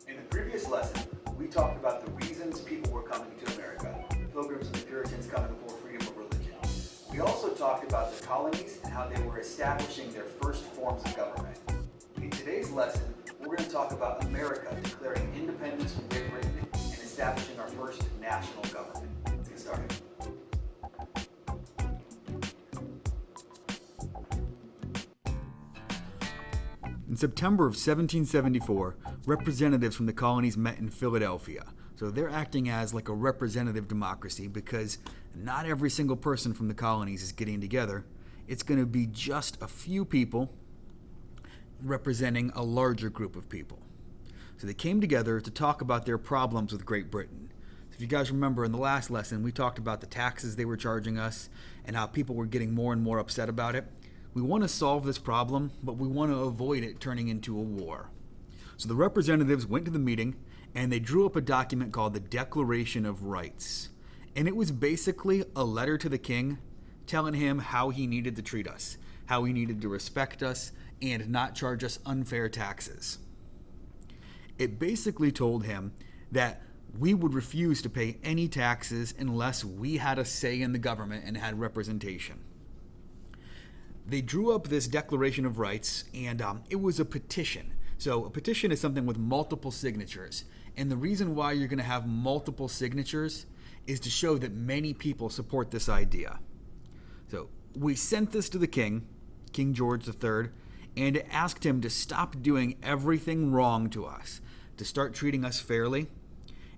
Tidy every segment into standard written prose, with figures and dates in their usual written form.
In the previous lesson, we talked about the reasons people were coming to America, the Pilgrims and the Puritans coming for freedom of religion. We also talked about the colonies and how they were establishing their first forms of government. In today's lesson, we're going to talk about America declaring independence from Great Britain and establishing our first national government. Let's get started. In September of 1774, representatives from the colonies met in Philadelphia. So they're acting as like a representative democracy because not every single person from the colonies is getting together. It's going to be just a few people representing a larger group of people. So they came together to talk about their problems with Great Britain. So if you guys remember in the last lesson, we talked about the taxes they were charging us and how people were getting more and more upset about it. We want to solve this problem, but we want to avoid it turning into a war. So the representatives went to the meeting and they drew up a document called the Declaration of Rights. And it was basically a letter to the king telling him how he needed to treat us, how he needed to respect us, and not charge us unfair taxes. It basically told him that we would refuse to pay any taxes unless we had a say in the government and had representation. They drew up this Declaration of Rights, and it was a petition. So a petition is something with multiple signatures. And the reason why you're going to have multiple signatures is to show that many people support this idea. So we sent this to the king, King George III, and asked him to stop doing everything wrong to us, to start treating us fairly.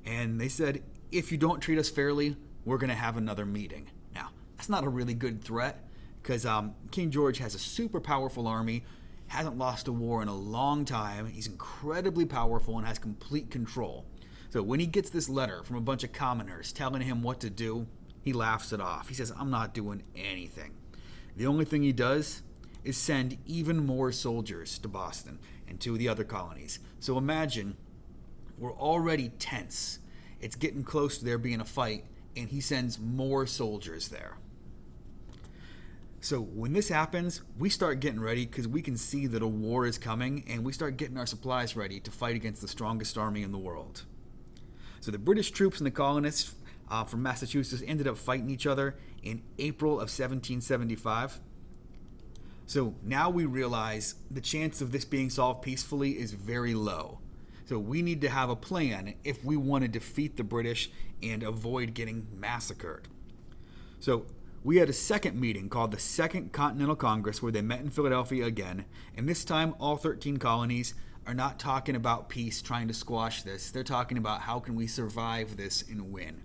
And they said, if you don't treat us fairly, we're going to have another meeting. Now, that's not a really good threat, because King George has a super powerful army, hasn't lost a war in a long time. He's incredibly powerful and has complete control. So when he gets this letter from a bunch of commoners telling him what to do, he laughs it off. He says, I'm not doing anything. The only thing he does is send even more soldiers to Boston and to the other colonies. So imagine, we're already tense. It's getting close to there being a fight, and he sends more soldiers there. So when this happens, we start getting ready because we can see that a war is coming, and we start getting our supplies ready to fight against the strongest army in the world. So the British troops and the colonists from Massachusetts ended up fighting each other in April of 1775. So now we realize the chance of this being solved peacefully is very low. So we need to have a plan if we want to defeat the British and avoid getting massacred. So we had a second meeting called the Second Continental Congress where they met in Philadelphia again, and this time all 13 colonies are not talking about peace, trying to squash this. They're talking about how can we survive this and win.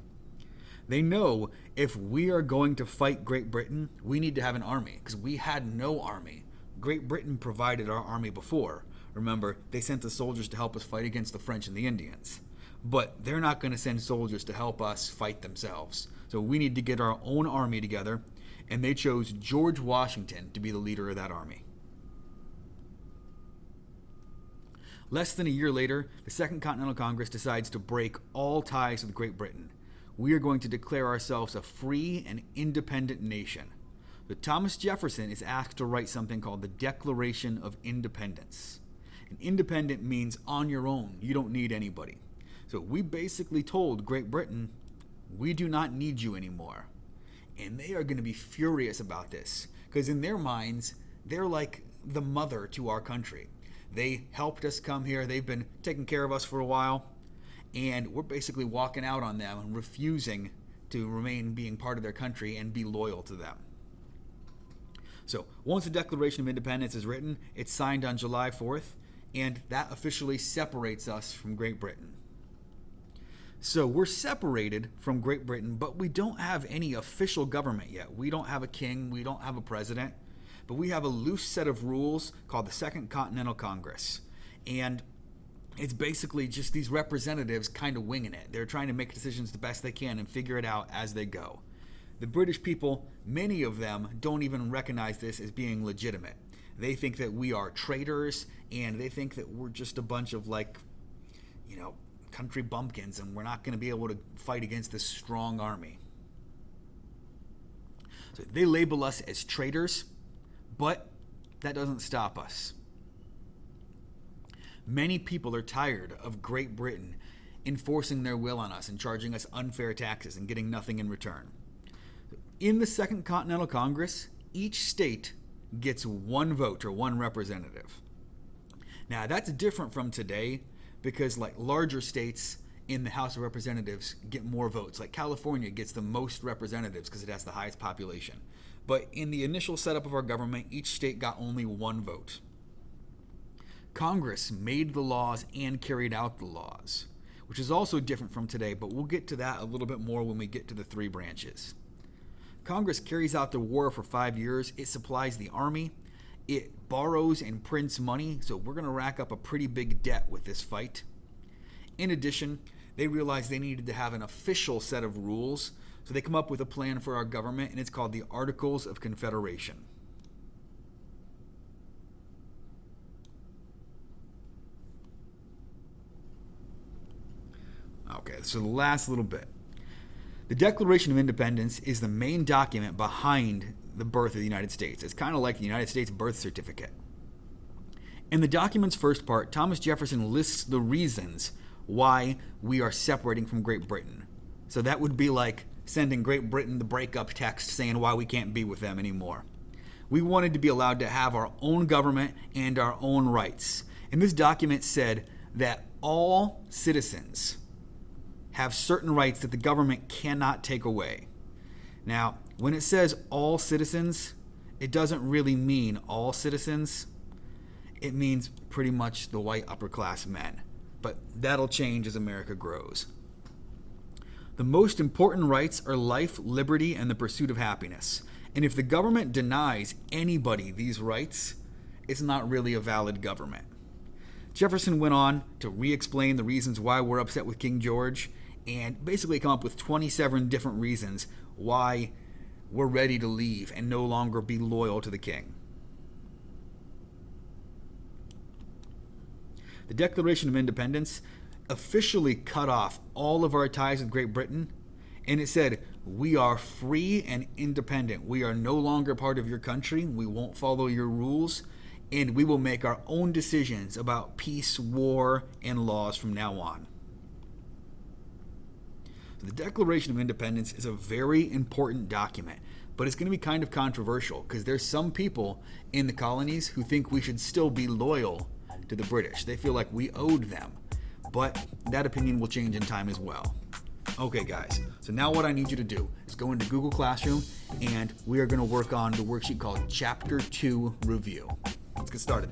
They know if we are going to fight Great Britain, we need to have an army, because we had no army. Great Britain provided our army before. Remember, they sent the soldiers to help us fight against the French and the Indians. But they're not going to send soldiers to help us fight themselves. So we need to get our own army together, and they chose George Washington to be the leader of that army. Less than a year later, the Second Continental Congress decides to break all ties with Great Britain. We are going to declare ourselves a free and independent nation. But Thomas Jefferson is asked to write something called the Declaration of Independence. And independent means on your own. You don't need anybody. So we basically told Great Britain, we do not need you anymore. And they are going to be furious about this, because in their minds, they're like the mother to our country. They helped us come here. They've been taking care of us for a while. And we're basically walking out on them and refusing to remain being part of their country and be loyal to them. So once the Declaration of Independence is written, it's signed on July 4th, and that officially separates us from Great Britain. So we're separated from Great Britain, but we don't have any official government yet. We don't have a king, we don't have a president, but we have a loose set of rules called the Second Continental Congress. And it's basically just these representatives kind of winging it. They're trying to make decisions the best they can and figure it out as they go. The British people, many of them, don't even recognize this as being legitimate. They think that we are traitors, and they think that we're just a bunch of country bumpkins, and we're not going to be able to fight against this strong army. So they label us as traitors, but that doesn't stop us. Many people are tired of Great Britain enforcing their will on us and charging us unfair taxes and getting nothing in return. In the Second Continental Congress, each state gets one vote or one representative. Now, that's different from today because like larger states in the House of Representatives get more votes. Like California gets the most representatives because it has the highest population. But in the initial setup of our government, each state got only one vote. Congress made the laws and carried out the laws, which is also different from today, but we'll get to that a little bit more when we get to the three branches. Congress carries out the war for 5 years. It supplies the army. It borrows and prints money, so we're going to rack up a pretty big debt with this fight. In addition, they realized they needed to have an official set of rules, so they come up with a plan for our government, and it's called the Articles of Confederation. Okay, so the last little bit. The Declaration of Independence is the main document behind the birth of the United States. It's kind of like the United States birth certificate. In the document's first part, Thomas Jefferson lists the reasons why we are separating from Great Britain. So that would be like sending Great Britain the breakup text saying why we can't be with them anymore. We wanted to be allowed to have our own government and our own rights. And this document said that all citizens have certain rights that the government cannot take away. Now, when it says all citizens, it doesn't really mean all citizens. It means pretty much the white upper class men. But that'll change as America grows. The most important rights are life, liberty, and the pursuit of happiness. And if the government denies anybody these rights, it's not really a valid government. Jefferson went on to re-explain the reasons why we're upset with King George and basically come up with 27 different reasons why we're ready to leave and no longer be loyal to the king. The Declaration of Independence officially cut off all of our ties with Great Britain, and it said, we are free and independent. We are no longer part of your country. We won't follow your rules, and we will make our own decisions about peace, war, and laws from now on. So the Declaration of Independence is a very important document, but it's going to be kind of controversial because there's some people in the colonies who think we should still be loyal to the British. They feel like we owed them, but that opinion will change in time as well. Okay, guys, so now what I need you to do is go into Google Classroom, and we are going to work on the worksheet called Chapter 2 Review. Let's get started.